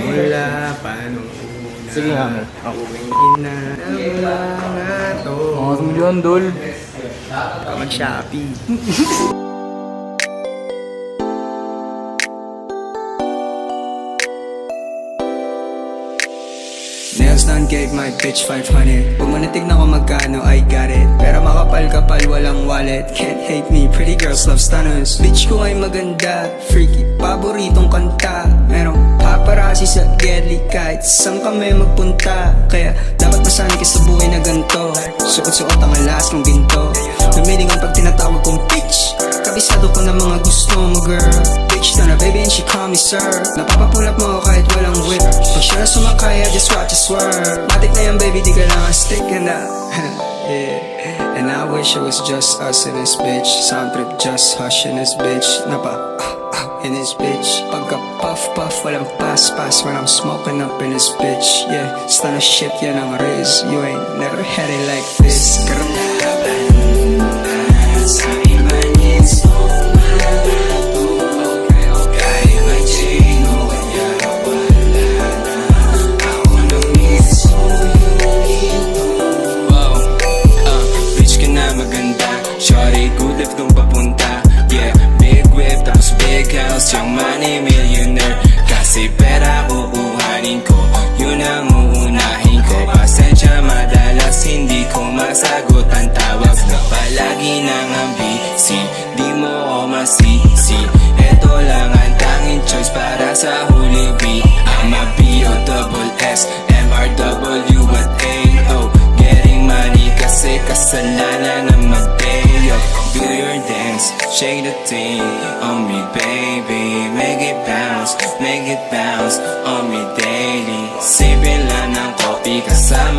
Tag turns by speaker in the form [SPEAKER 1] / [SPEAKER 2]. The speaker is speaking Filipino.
[SPEAKER 1] Mula pa nung una.
[SPEAKER 2] Sige nga mo.
[SPEAKER 1] Uwing ina ng mga to.
[SPEAKER 2] Mga sumulyan, dol.
[SPEAKER 1] Ka mag-Shopee. Nails done, gave my bitch 500. Pag manatignan ko magkano, I got it. Pero makapal-kapal, walang wallet. Can't hate me, pretty girls love stunners. Bitch ko ay maganda, freaky, paboritong kanta. Merong paparazzi sa Gedli kahit saan kami magpunta. Kaya dapat masanay ka sa buhay na ganito. Suot-suot ang alas kong ginto. Namiling ang pag tinatawag kong bitch. Kabisado ko na mga gusto mo, girl. Bitch na baby and she call me sir. Napapapulap mo kahit walang whip. Pag siya na sumakay, I just watch it swerve. Matik na yan baby, di kailangan stick and yeah. And I wish it was just us in this bitch. Sound trip just hush in this bitch. In this bitch. Pagka puff walang pass when I'm smoking up in this bitch. Yeah, stun a shit yan ang Riz. You ain't never had it like this.
[SPEAKER 3] Yung money millionaire. Kasi pera uuhanin ko, yun ang uunahin ko. Pasensya madalas hindi ko masagot ang tawag na palagi nang ang busy. Di mo ako masisi. Ito lang ang tanging choice para sa huli beat. I'm a B-O-S-S M-R-W at A-O. Getting money kasi kasalanan na mag-pay up. Do your dance, shake the thing on me baby. Make it bounce on me daily. Sipin lang ng kopi kasama